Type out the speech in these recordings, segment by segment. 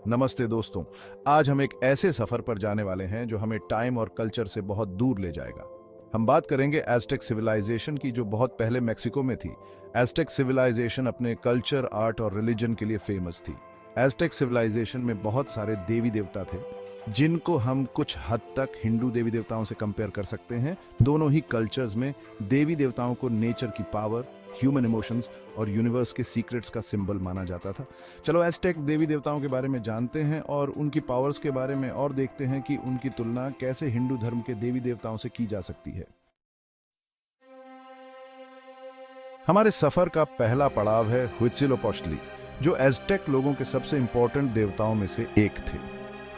नमस्ते दोस्तों। आज हम एक ऐसे सफर पर जाने वाले हैं जो हमें टाइम और कल्चर से बहुत दूर ले जाएगा। हम बात करेंगे एज़टेक सिविलाइजेशन की, जो बहुत पहले मेक्सिको में थी। एज़टेक सिविलाइजेशन अपने कल्चर, आर्ट और रिलीजन के लिए फेमस थी। एज़टेक सिविलाइजेशन में बहुत सारे देवी देवता थे, जिनको हम कुछ हद तक हिंदू देवी देवताओं से कंपेयर कर सकते हैं। दोनों ही कल्चर्स में देवी देवताओं को नेचर की पावर, ह्यूमन इमोशंस और यूनिवर्स के सीक्रेट्स का सिंबल माना जाता था। चलो एज़टेक देवी देवताओं के बारे में जानते हैं और उनकी पावर्स के बारे में, और देखते हैं कि उनकी तुलना कैसे हिंदू धर्म के देवी देवताओं से की जा सकती है। हमारे सफर का पहला पड़ाव है हुइट्जिलोपोchtli, जो एज़टेक लोगों के सबसे इंपॉर्टेंट देवताओं में से एक थे।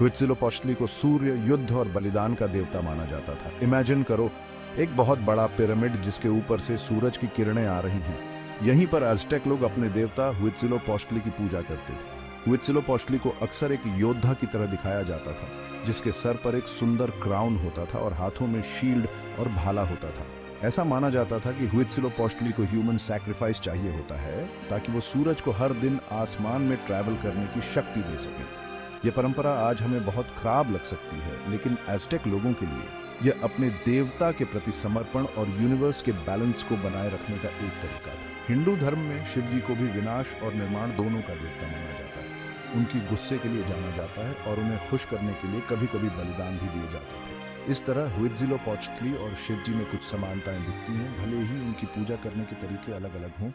हुइट्जिलोपोchtli को सूर्य, युद्ध और बलिदान का देवता माना जाता था। इमेजिन करो, एक बहुत बड़ा पिरामिड जिसके ऊपर से सूरज की किरणें आ रही हैं। यहीं पर एज़टेक लोग अपने देवता हुइट्जिलोपोchtli की पूजा करते थे। हुइट्जिलोपोchtli को अक्सर एक योद्धा की तरह दिखाया जाता था, जिसके सर पर एक सुंदर क्राउन होता था और हाथों में शील्ड और भाला होता था। ऐसा माना जाता था कि हुइट्जिलोपोchtli को ह्यूमन सैक्रिफाइस चाहिए होता है, ताकि वो सूरज को हर दिन आसमान में ट्रैवल करने की शक्ति दे सकें। यह परंपरा आज हमें बहुत खराब लग सकती है, लेकिन एज़टेक लोगों के लिए यह अपने देवता के प्रति समर्पण और यूनिवर्स के बैलेंस को बनाए रखने का एक तरीका था। हिंदू धर्म में शिव जी को भी विनाश और निर्माण दोनों का देवता माना जाता है। उनकी गुस्से के लिए जाना जाता है और उन्हें खुश करने के लिए कभी कभी बलिदान भी दिए जाते थे। इस तरह हुइट्जिलोपोchtli और शिव जी में कुछ समानताएं दिखती हैं, भले ही उनकी पूजा करने के तरीके अलग अलग हों।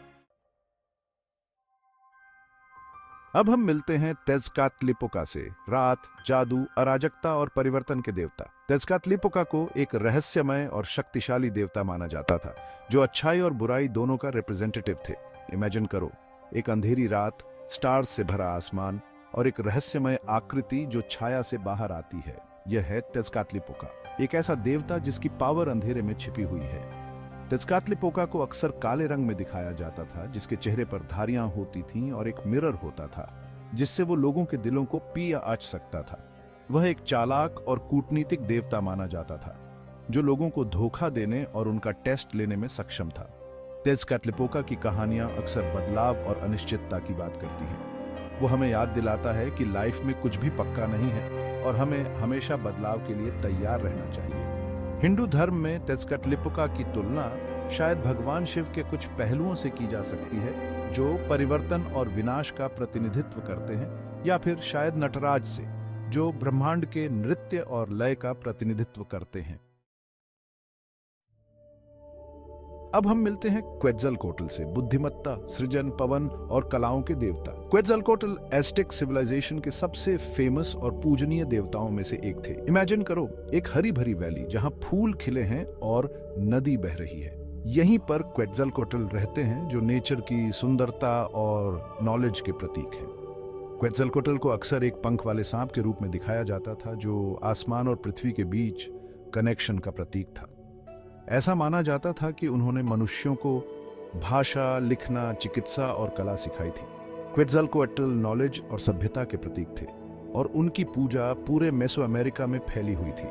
अब हम मिलते हैं तेज़कात्लिपोका से, रात, जादू, अराजकता और परिवर्तन के देवता। तेज़कात्लिपोका को एक रहस्यमय और शक्तिशाली देवता माना जाता था, जो अच्छाई और बुराई दोनों का रिप्रेजेंटेटिव थे। इमेजिन करो, एक अंधेरी रात, स्टार्स से भरा आसमान और एक रहस्यमय आकृति जो छाया से बाहर आती है। यह है तेज़कात्लिपोका, एक ऐसा देवता जिसकी पावर अंधेरे में छिपी हुई है। तेज़कात्लिपोका को अक्सर काले रंग में दिखाया जाता था, जिसके चेहरे पर धारियां होती थीं और एक मिरर होता था, जिससे वो लोगों के दिलों को पी या आँच सकता था। वह एक चालाक और कूटनीतिक देवता माना जाता था, जो लोगों को धोखा देने और उनका टेस्ट लेने में सक्षम था। तेज़कात्लिपोका की कहानियां अक्सर बदलाव और अनिश्चितता की बात करती हैं। वो हमें याद दिलाता है कि लाइफ में कुछ भी पक्का नहीं है और हमें हमेशा बदलाव के लिए तैयार रहना चाहिए। हिंदू धर्म में तेज़कात्लिपोका की तुलना शायद भगवान शिव के कुछ पहलुओं से की जा सकती है, जो परिवर्तन और विनाश का प्रतिनिधित्व करते हैं, या फिर शायद नटराज से, जो ब्रह्मांड के नृत्य और लय का प्रतिनिधित्व करते हैं। अब हम मिलते हैं क्वेट्ज़लकोट्ल से, बुद्धिमत्ता, सृजन, पवन और कलाओं के देवता। क्वेट्ज़लकोट्ल एज़टेक सिविलाइजेशन के सबसे फेमस और पूजनीय देवताओं में से एक थे। इमेजिन करो, एक हरी भरी वैली जहां फूल खिले हैं और नदी बह रही है। यहीं पर क्वेट्ज़लकोट्ल रहते हैं, जो नेचर की सुंदरता और नॉलेज के प्रतीक हैं। क्वेट्ज़लकोट्ल को अक्सर एक पंख वाले सांप के रूप में दिखाया जाता था, जो आसमान और पृथ्वी के बीच कनेक्शन का प्रतीक था। ऐसा माना जाता था कि उन्होंने मनुष्यों को भाषा, लिखना, चिकित्सा और कला सिखाई थी। क्वेट्ज़लकोट्ल नॉलेज और सभ्यता के प्रतीक थे और उनकी पूजा पूरे मेसो अमेरिका में फैली हुई थी।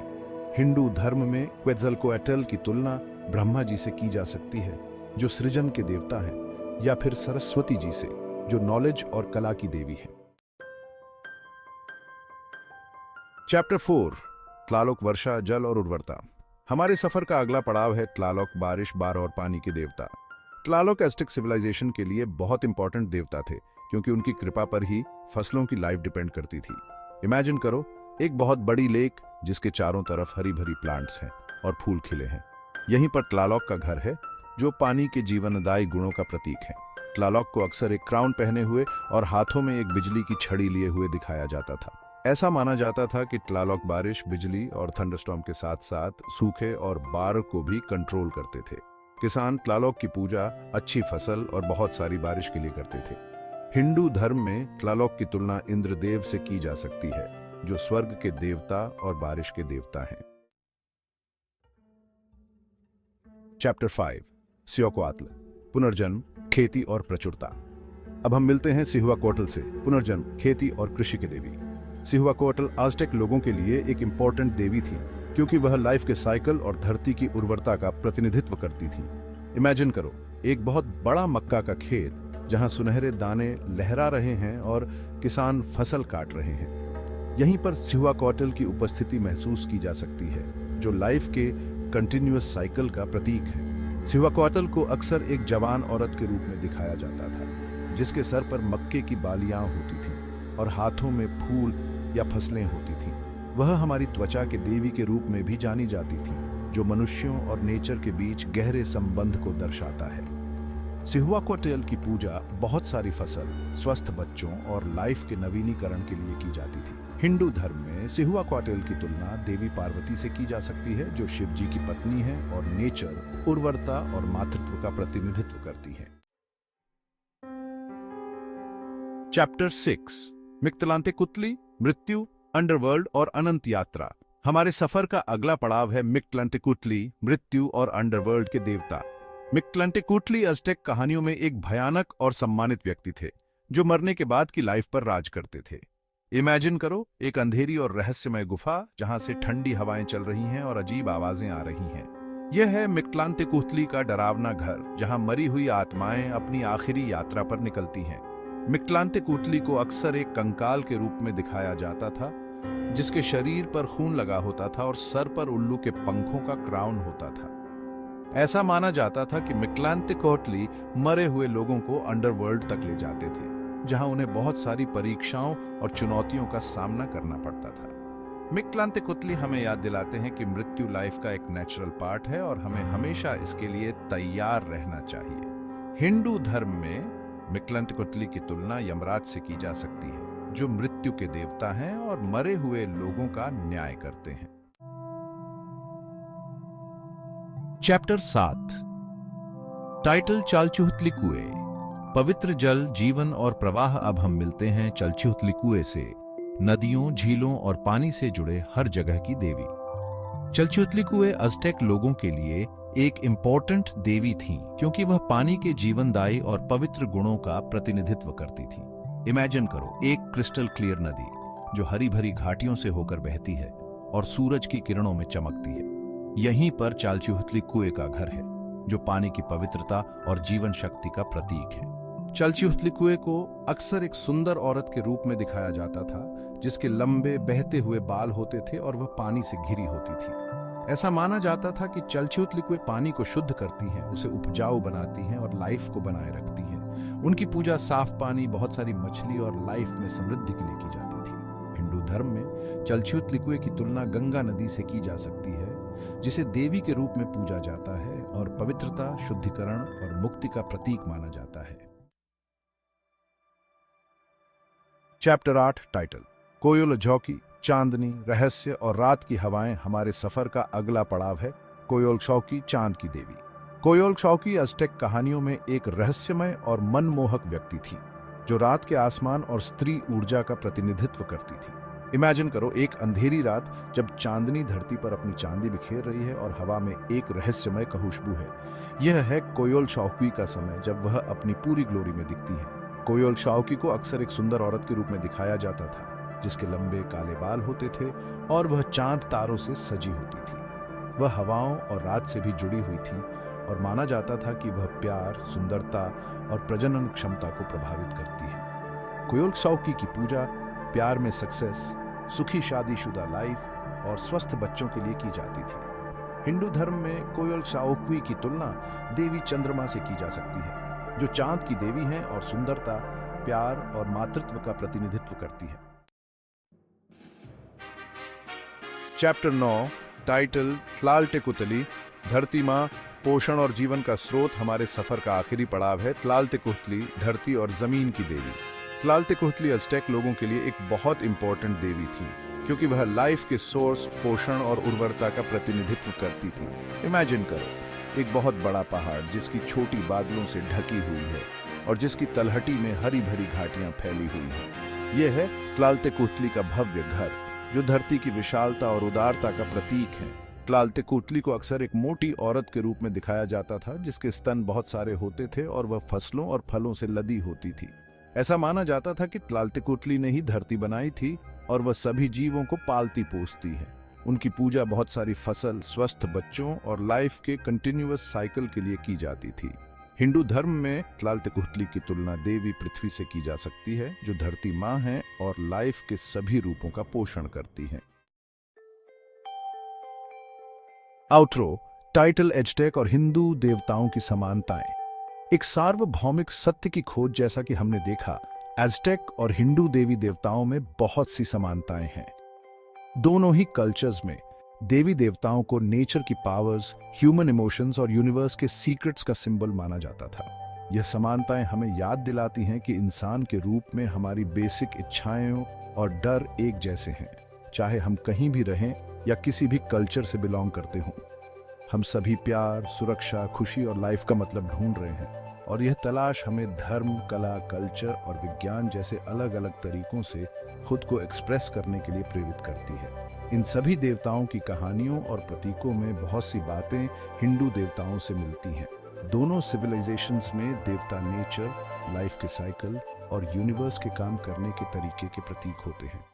हिंदू धर्म में क्वेट्ज़लकोट्ल की तुलना ब्रह्मा जी से की जा सकती है, जो सृजन के देवता हैं, या फिर सरस्वती जी से, जो नॉलेज और कला की देवी है। चैप्टर 4, tlaloc वर्षा, जल और उर्वरता। हमारे सफर का अगला पड़ाव है tlaloc, बारिश, बाढ़ और पानी के देवता। tlaloc एज़टेक सिविलाइजेशन के लिए बहुत इंपॉर्टेंट देवता थे, क्योंकि उनकी कृपा पर ही फसलों की लाइफ डिपेंड करती थी। इमेजिन करो, एक बहुत बड़ी लेक जिसके चारों तरफ हरी भरी प्लांट्स हैं और फूल खिले हैं। यहीं पर tlaloc का घर है, जो पानी के जीवनदायी गुणों का प्रतीक है। tlaloc को अक्सर एक क्राउन पहने हुए और हाथों में एक बिजली की छड़ी लिए हुए दिखाया जाता था। ऐसा माना जाता था कि tlaloc बारिश, बिजली और थंडरस्टॉर्म के साथ साथ सूखे और बाढ़ को भी कंट्रोल करते थे। किसान tlaloc की पूजा अच्छी फसल और बहुत सारी बारिश के लिए करते थे। हिंदू धर्म में tlaloc की तुलना इंद्रदेव से की जा सकती है, जो स्वर्ग के देवता और बारिश के देवता हैं। चैप्टर 5, सियोक्वात्ल, पुनर्जन्म, खेती और प्रचुरता। अब हम मिलते हैं सिहुआकोट्ल से, पुनर्जन्म, खेती और कृषि की देवी। सिहुआकोट्ल आज़टेक लोगों के लिए एक इंपॉर्टेंट देवी थी, क्योंकि वह लाइफ के साइकिल और धरती की उर्वरता का प्रतिनिधित्व करती थी। इमेजिन करो, एक बहुत बड़ा मक्का का खेत जहां सुनहरे दाने लहरा रहे हैं और किसान फसल काट रहे हैं। यहीं पर सिहुआकोटल की उपस्थिति महसूस की जा सकती है, जो लाइफ के कंटिन्यूअस साइकिल का प्रतीक है। सिहुआकोटल को अक्सर एक जवान औरत के रूप में दिखाया जाता था, जिसके सर पर मक्के की बालियां होती थीं और हाथों में फूल या फसलें होती थीं। वह हमारी त्वचा के देवी के रूप में भी जानी जाती थी, जो मनुष्यों और नेचर के बीच गहरे संबंध को दर्शाता है। सिहुआकोटल की पूजा बहुत सारी फसल, स्वस्थ बच्चों और लाइफ के नवीनीकरण के लिए की जाती थी। हिंदू धर्म में सिहुआकोटल की तुलना देवी पार्वती से की जा सकती है, जो शिव जी की पत्नी है और नेचर, उर्वरता और मातृत्व का प्रतिनिधित्व करती है। चैप्टर 6 मिक्तलांतेकुतली, मृत्यु, अंडरवर्ल्ड और अनंत यात्रा। हमारे सफर का अगला पड़ाव है मिक्तलांतेकुतली, मृत्यु और अंडरवर्ल्ड के देवता। मिक्तलांतेकुतली अज़टेक कहानियों में एक भयानक और सम्मानित व्यक्ति थे, जो मरने के बाद की लाइफ पर राज करते थे। इमेजिन करो एक अंधेरी और रहस्यमय गुफा जहां से ठंडी हवाएं चल रही हैं और अजीब आवाजें आ रही हैं। यह है मिक्तलांतेकुतली का डरावना घर, जहां मरी हुई आत्माएं अपनी आखिरी यात्रा पर निकलती हैं। मिक्तलांतेकुतली को अक्सर एक कंकाल के रूप में दिखाया जाता था, जिसके शरीर पर खून लगा होता था और सर पर उल्लू के पंखों का क्राउन होता था। ऐसा माना जाता था कि मिक्तलांतेकुतली मरे हुए लोगों को अंडरवर्ल्ड तक ले जाते थे, जहां उन्हें बहुत सारी परीक्षाओं और चुनौतियों का सामना करना पड़ता था। मिक्तलांतेकुतली हमें याद दिलाते हैं कि मृत्यु लाइफ का एक नेचुरल पार्ट है और हमें हमेशा इसके लिए तैयार रहना चाहिए। हिंदू धर्म में मिक्तलांतेकुतली की तुलना यमराज से की जा सकती है, जो मृत्यु के देवता हैं और मरे हुए लोगों का न्याय करते हैं। चैप्टर 7 टाइटल चालचुहुतली कुएं, पवित्र जल, जीवन और प्रवाह। अब हम मिलते हैं चालचुहुतली कुएं से, नदियों, झीलों और पानी से जुड़े हर जगह की देवी। चालचुहुतली कुएं अज़टेक लोगों के लिए एक इम्पोर्टेंट देवी थीं, क्योंकि वह पानी के जीवनदायी और पवित्र गुणों का प्रतिनिधित्व करती थीं। इमेजिन करो एक क्रिस्टल क्लियर नदी जो हरी भरी घाटियों से होकर बहती है और सूरज की किरणों में चमकती है। यहीं पर चालचुहुतली कुएं का घर है, जो पानी की पवित्रता और जीवन शक्ति का प्रतीक है। चालचुहुतली कुएं को अक्सर एक सुंदर औरत के रूप में दिखाया जाता था, जिसके लंबे बहते हुए बाल होते थे और वह पानी से घिरी होती थी। ऐसा माना जाता था कि चालचुहुतली कुएं पानी को शुद्ध करती हैं, उसे उपजाऊ बनाती हैं और लाइफ को बनाए रखती हैं। उनकी पूजा साफ पानी, बहुत सारी मछली और लाइफ में समृद्धि के लिए की जाती थी। हिंदू धर्म में चालचुहुतली कुएं की तुलना गंगा नदी से की जा सकती है, जिसे देवी के रूप में पूजा जाता है और पवित्रता, शुद्धिकरण और मुक्ति का प्रतीक माना जाता है। चैप्टर 8 टाइटल कोयल झोंकी, चांदनी, रहस्य और रात की हवाएं। हमारे सफर का अगला पड़ाव है कोयल झोंकी, चांद की देवी। कोयल झोंकी अज़टेक कहानियों में एक रहस्यमय और मनमोहक व्यक्ति थी, जो रात के आसमान और स्त्री ऊर्जा का प्रतिनिधित्व करती थी। इमेजिन करो एक अंधेरी रात जब चांदनी धरती पर अपनी चांदी बिखेर रही है और हवा में एक रहस्यमय खुशबू है। यह है कोयल झोंकी का समय, जब वह अपनी पूरी ग्लोरी में दिखती है। कोयल झोंकी को अक्सर एक सुंदर औरत के रूप में दिखाया जाता था, जिसके लंबे काले बाल होते थे और वह चांद तारों से सजी होती थी। वह हवाओं और रात से भी जुड़ी हुई थी और माना जाता था कि वह प्यार, सुंदरता और प्रजनन क्षमता को प्रभावित करती है। कोयल झोंकी की पूजा प्यार में सक्सेस, सुखी शादीशुदा लाइफ और स्वस्थ बच्चों के लिए की जाती थी। हिंदू धर्म में कोयल झोंकी की तुलना देवी चंद्रमा से की जा सकती है, जो चांद की देवी हैं और सुंदरता, प्यार और मातृत्व का प्रतिनिधित्व करती है। चैप्टर 9 टाइटल tlaaltekuhtli, धरती माँ, पोषण और जीवन का स्रोत। हमारे सफर का आखिरी पड़ाव है tlaaltekuhtli, धरती और जमीन की देवी। tlaaltekuhtli अज़टेक लोगों के लिए एक बहुत इंपॉर्टेंट देवी थी, क्योंकि वह लाइफ के सोर्स, पोषण और उर्वरता का प्रतिनिधित्व करती थी। इमेजिन करो एक बहुत बड़ा पहाड़ जिसकी छोटी बादलों से ढकी हुई है और जिसकी तलहटी में हरी भरी घाटियां फैली हुई हैं। यह है tlaaltekuhtli का भव्य घर, जो धरती की विशालता और उदारता का प्रतीक है। tlaaltekuhtli को अक्सर एक मोटी औरत के रूप में दिखाया जाता था, जिसके स्तन बहुत सारे होते थे और वह फसलों और फलों से लदी होती थी। ऐसा माना जाता था कि tlaaltekuhtli ने ही धरती बनाई थी और वह सभी जीवों को पालती पोसती है। उनकी पूजा बहुत सारी फसल, स्वस्थ बच्चों और लाइफ के कंटिन्यूअस साइकिल के लिए की जाती थी। हिंदू धर्म में त्लालतेकुहतली की तुलना देवी पृथ्वी से की जा सकती है, जो धरती माँ है और लाइफ के सभी रूपों का पोषण करती है। आउटरो, टाइटल, एज़टेक और हिंदू देवताओं की समानताएं। एक सार्वभौमिक सत्य की खोज। जैसा कि हमने देखा, एज़टेक और हिंदू देवी देवताओं में बहुत सी समानताएं हैं। दोनों ही कल्चर्स में देवी देवताओं को नेचर की पावर्स, ह्यूमन इमोशंस और यूनिवर्स के सीक्रेट्स का सिंबल माना जाता था। यह समानताएं हमें याद दिलाती हैं कि इंसान के रूप में हमारी बेसिक इच्छाएं और डर एक जैसे हैं, चाहे हम कहीं भी रहें या किसी भी कल्चर से बिलोंग करते हों। हम सभी प्यार, सुरक्षा, खुशी और लाइफ का मतलब ढूंढ रहे हैं, और यह तलाश हमें धर्म, कला, कल्चर और विज्ञान जैसे अलग अलग तरीकों से खुद को एक्सप्रेस करने के लिए प्रेरित करती है। इन सभी देवताओं की कहानियों और प्रतीकों में बहुत सी बातें हिंदू देवताओं से मिलती हैं। दोनों सिविलाइजेशंस में देवता नेचर, लाइफ के साइकिल और यूनिवर्स के काम करने के तरीके के प्रतीक होते हैं।